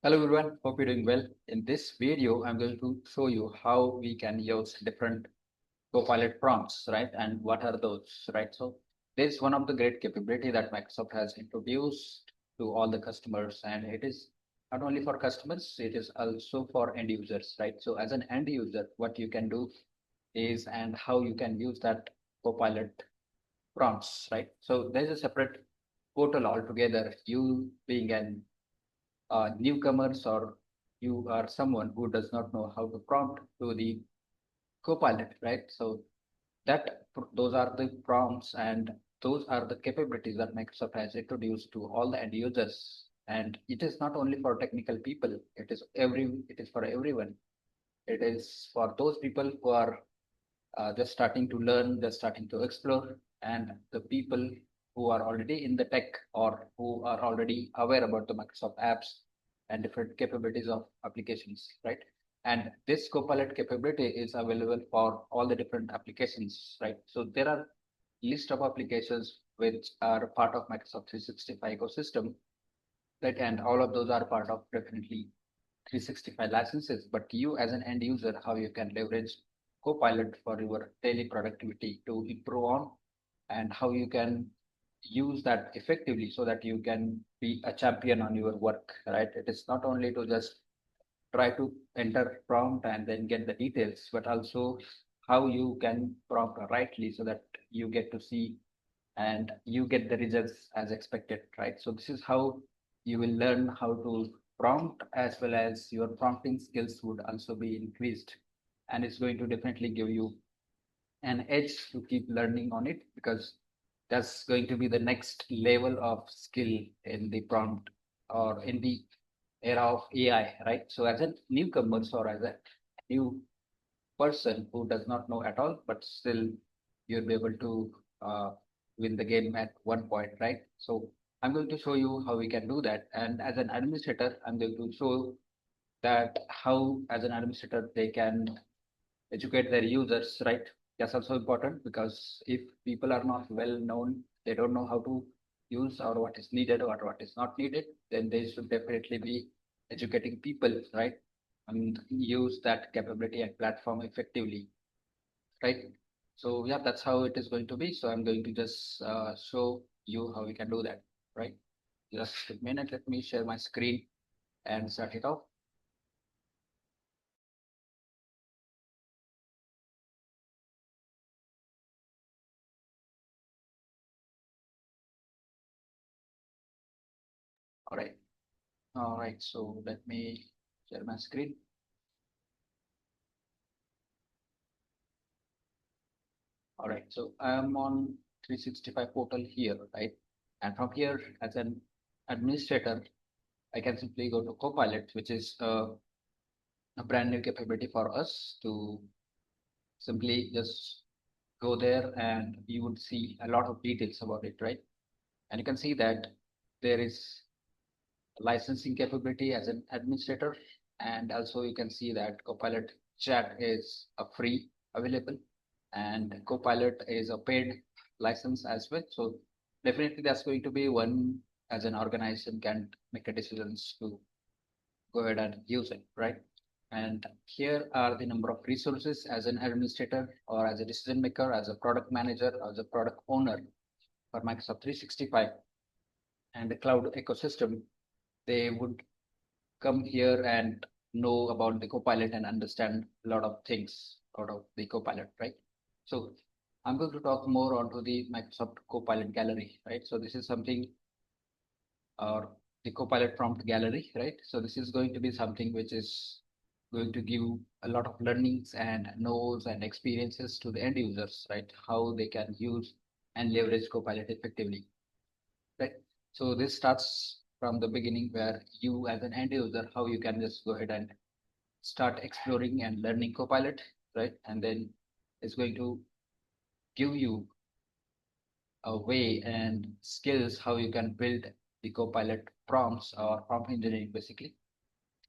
Hello everyone, hope you're doing well. In this video, I'm going to show you how we can use different Copilot prompts, right? And what are those, right? So this is one of the great capability that Microsoft has introduced to all the customers, and it is not only for customers, it is also for end users, right? So as an end user, what you can do is and how you can use that Copilot prompts, right? So there's a separate portal altogether. You being an newcomers or you are someone who does not know how to prompt to the Copilot, right? So those are the prompts and those are the capabilities that Microsoft has introduced to all the end users. And it is not only for technical people, it is for everyone. It is for those people who are just starting to learn, just starting to explore, and the people who are already in the tech or who are already aware about the Microsoft apps and different capabilities of applications, right? And this Copilot capability is available for all the different applications, right? So there are list of applications which are part of Microsoft 365 ecosystem, right? And all of those are part of definitely 365 licenses, but you as an end user, how you can leverage Copilot for your daily productivity to improve on and how you can use that effectively so that you can be a champion on your work, right? It is not only to just try to enter prompt and then get the details, but also how you can prompt rightly so that you get to see and you get the results as expected, right? So this is how you will learn how to prompt as well as your prompting skills would also be increased. And it's going to definitely give you an edge to keep learning on it because that's going to be the next level of skill in the prompt or in the era of AI, right? So as a newcomer or as a new person who does not know at all, but still you'll be able to win the game at one point, right? So I'm going to show you how we can do that. And as an administrator, I'm going to show that how, as an administrator, they can educate their users, right? That's also important because if people are not well known, they don't know how to use or what is needed or what is not needed, then they should definitely be educating people, right? And use that capability and platform effectively, right? So yeah, that's how it is going to be. So I'm going to just show you how we can do that, right? Just a minute, let me share my screen and start it off. All right. All right. So let me share my screen. All right. So I'm on 365 portal here, right? And from here, as an administrator, I can simply go to Copilot, which is a brand new capability for us to simply just go there and you would see a lot of details about it, right? And you can see that there is licensing capability as an administrator. And also you can see that Copilot chat is a free available and Copilot is a paid license as well. So definitely that's going to be one as an organization can make a decisions to go ahead and use it, right? And here are the number of resources as an administrator or as a decision maker, as a product manager, as a product owner for Microsoft 365 and the cloud ecosystem. They would come here and know about the Copilot and understand a lot of things out of the Copilot, right? So I'm going to talk more onto the Microsoft Copilot Gallery, right? So this is something or the Copilot Prompt Gallery, right? So this is going to be something which is going to give a lot of learnings and knows and experiences to the end users, right? How they can use and leverage Copilot effectively, right? So this starts from the beginning where you as an end user, how you can just go ahead and start exploring and learning Copilot, right? And then it's going to give you a way and skills how you can build the Copilot prompts or prompt engineering basically.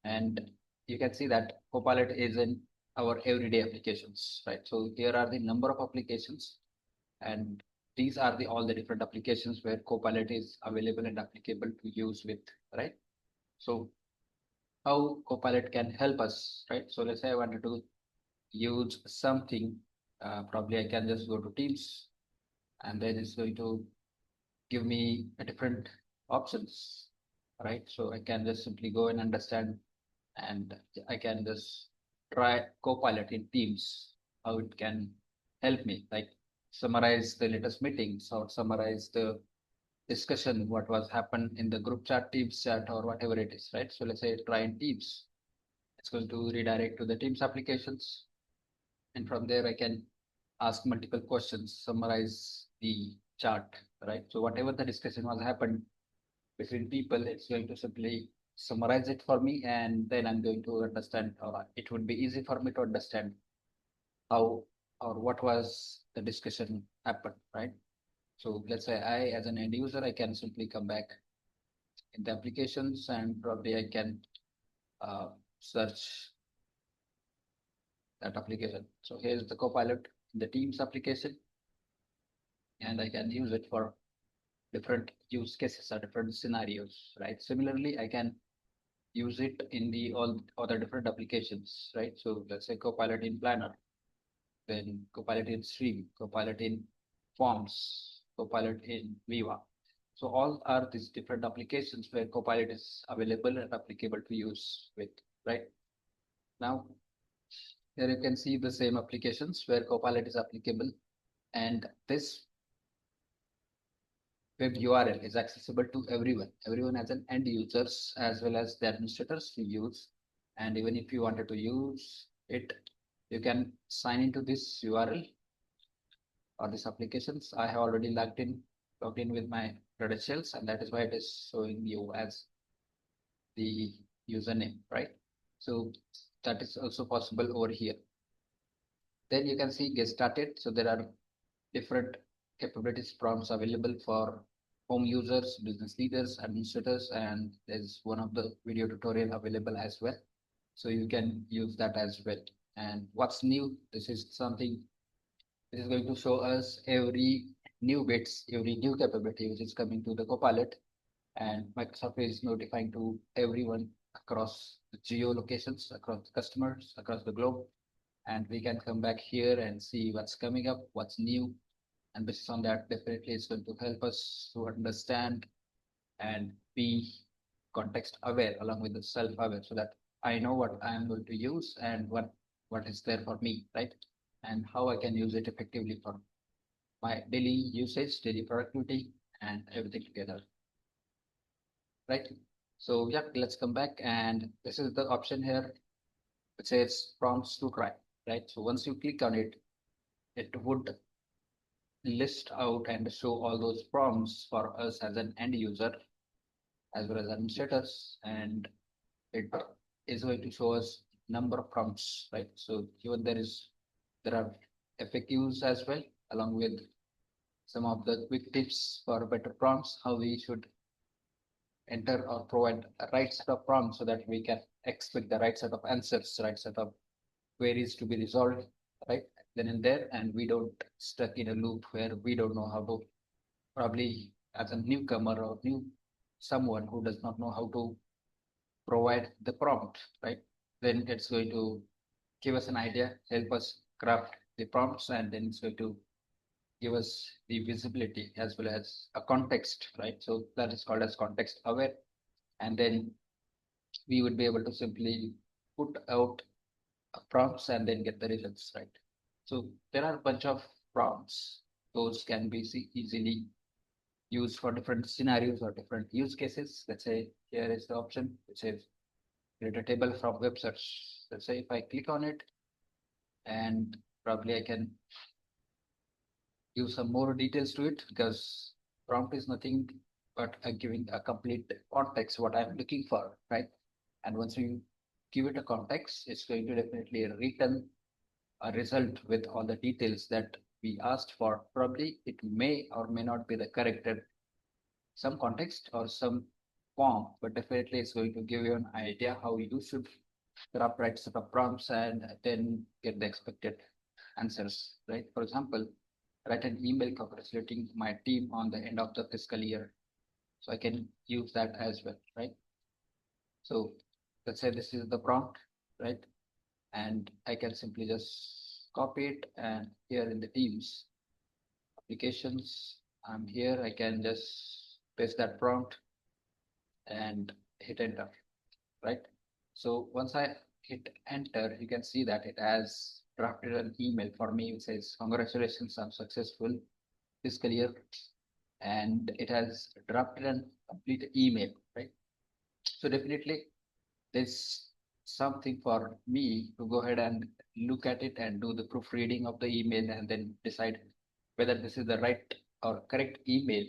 And you can see that Copilot is in our everyday applications, right? So here are the number of applications and these are all the different applications where Copilot is available and applicable to use with, right? So how Copilot can help us, right? So let's say I wanted to use something, probably I can just go to Teams, and then it's going to give me a different options, right? So I can just simply go and understand, and I can just try Copilot in Teams, how it can help me, like summarize the latest meetings or summarize the discussion, what was happened in the group chat, Teams chat, or whatever it is, right? So let's say try in Teams. It's going to redirect to the Teams applications. And from there, I can ask multiple questions, summarize the chart, right? So whatever the discussion was happened between people, it's going to simply summarize it for me, and then I'm going to understand, or it would be easy for me to understand how or what was the discussion happened, right? So let's say I, as an end user, I can simply come back in the applications, and probably I can uh, search that application. So here's the Copilot in the Teams application, and I can use it for different use cases or different scenarios, right? Similarly, I can use it in the all other different applications, right? So let's say Copilot in Planner, then Copilot in Stream, Copilot in Forms, Copilot in Viva. So all are these different applications where Copilot is available and applicable to use with, right? Now, here you can see the same applications where Copilot is applicable, and this web URL is accessible to everyone. Everyone as an end users as well as the administrators to use. And even if you wanted to use it, you can sign into this URL or these applications. I have already logged in with my credentials, and that is why it is showing you as the username, right? So that is also possible over here. Then you can see get started. So there are different capabilities prompts available for home users, business leaders, administrators, and there's one of the video tutorial available as well. So you can use that as well. And what's new? This is something this is going to show us every new bits, every new capability which is coming to the Copilot, and Microsoft is notifying to everyone across the geo locations, across the customers, across the globe. And we can come back here and see what's coming up, what's new, and based on that, definitely it's going to help us to understand and be context aware along with the self aware, so that I know what I am going to use and what is there for me, right? And how I can use it effectively for my daily usage, daily productivity, and everything together, right? So yeah, let's come back, and this is the option here. It says prompts to try, right? So once you click on it, it would list out and show all those prompts for us as an end user as well as administrators, and it is going to show us number of prompts, right? So even there are FAQs as well, along with some of the quick tips for better prompts, how we should enter or provide a right set of prompts so that we can expect the right set of answers, right set of queries to be resolved, right? Then and there, and we don't stuck in a loop where we don't know how to, probably as a newcomer or new someone who does not know how to provide the prompt, right? Then it's going to give us an idea, help us craft the prompts, and then it's going to give us the visibility as well as a context, right? So that is called as context aware. And then we would be able to simply put out prompts and then get the results, right? So there are a bunch of prompts. Those can be easily used for different scenarios or different use cases. Let's say here is the option which says create a table from web search. Let's say if I click on it, and probably I can give some more details to it, because prompt is nothing but giving a complete context what I'm looking for, right? And once you give it a context, it's going to definitely return a result with all the details that we asked for. Probably it may or may not be the corrected some context or some form, but definitely it's going to give you an idea how you should craft right set of prompts and then get the expected answers, right? For example, write an email congratulating my team on the end of the fiscal year. So I can use that as well, right? So let's say this is the prompt, right? And I can simply just copy it, and here in the Teams applications, I'm here, I can just paste that prompt and hit enter, right? So once I hit enter, you can see that it has drafted an email for me which says, congratulations on successful fiscal year. And it has drafted a complete email, right? So definitely there's something for me to go ahead and look at it and do the proofreading of the email and then decide whether this is the right or correct email.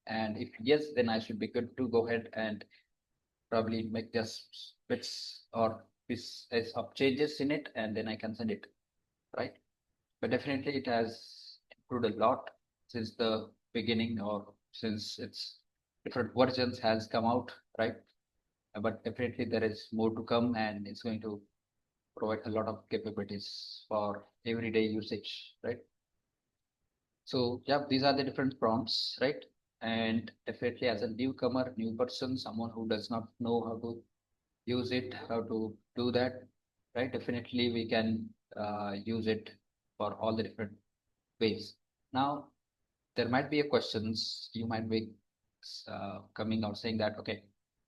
And if yes, then I should be good to go ahead and probably make just bits or pieces of changes in it, and then I can send it, right? But definitely it has improved a lot since the beginning, or since its different versions has come out, right? But definitely there is more to come, and it's going to provide a lot of capabilities for everyday usage, right? So yeah, these are the different prompts, right? And definitely as a newcomer, new person, someone who does not know how to use it, how to do that, right? Definitely we can use it for all the different ways. Now, there might be a questions you might be coming out saying that, okay,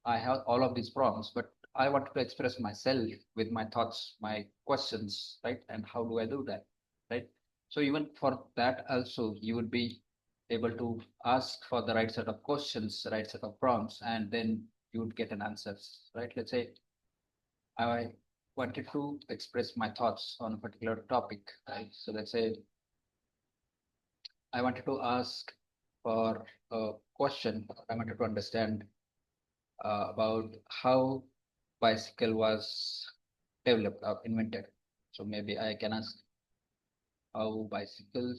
I have all of these prompts, but I want to express myself with my thoughts, my questions, right? And how do I do that, right? So even for that also, you would be able to ask for the right set of questions, right set of prompts, and then you would get an answers, right? Let's say I wanted to express my thoughts on a particular topic, right? So let's say I wanted to ask for a question. I wanted to understand about how bicycle was developed or invented. So maybe I can ask how bicycle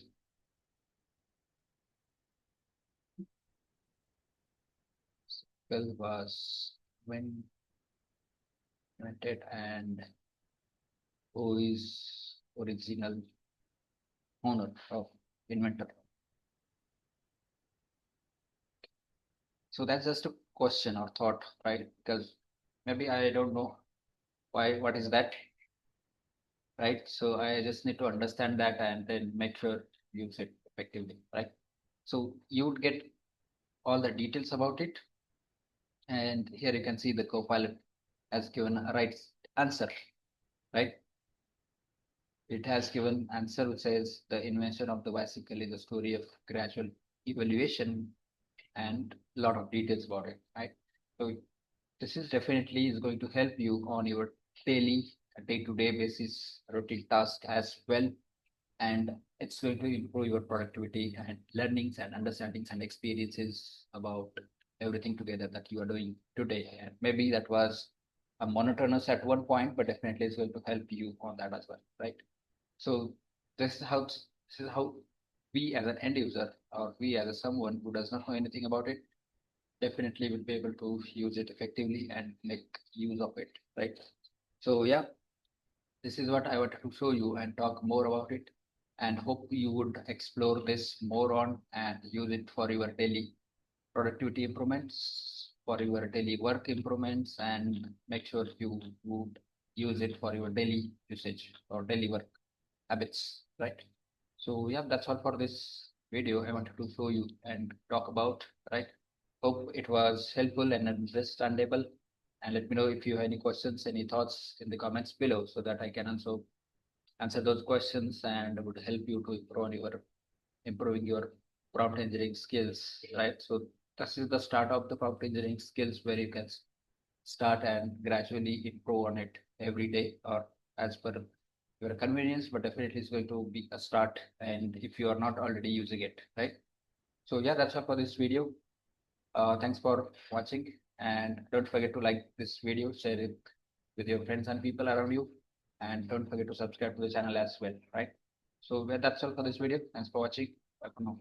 was when invented, and who is original owner of inventor. So that's just a question or thought, right? Because maybe I don't know what is that, right? So I just need to understand that and then make sure use it effectively, right? So you would get all the details about it. And here you can see the Copilot has given a right answer, right? It has given answer which says the invention of the bicycle is a story of gradual evaluation, and a lot of details about it, right? So this is definitely is going to help you on your daily, day-to-day basis routine task as well, and it's going to improve your productivity and learnings and understandings and experiences about everything together that you are doing today. And maybe that was a monotonous at one point, but definitely it's going to help you on that as well, right? So this is how we as an end user, or we as a someone who does not know anything about it, definitely will be able to use it effectively and make use of it, right? So yeah, this is what I wanted to show you and talk more about it, and hope you would explore this more on and use it for your daily productivity improvements, for your daily work improvements, and make sure you would use it for your daily usage or daily work habits, right? So yeah, that's all for this video. I wanted to show you and talk about, right? Hope it was helpful and understandable. And let me know if you have any questions, any thoughts in the comments below, so that I can also answer those questions and would help you to improving your prompt engineering skills, right? So this is the start of the prompt engineering skills, where you can start and gradually improve on it every day or as per your convenience, but definitely it's going to be a start, and if you are not already using it, right? So yeah, that's all for this video. Thanks for watching, and don't forget to like this video, share it with your friends and people around you, and don't forget to subscribe to the channel as well, right? So that's all for this video. Thanks for watching. Bye for now.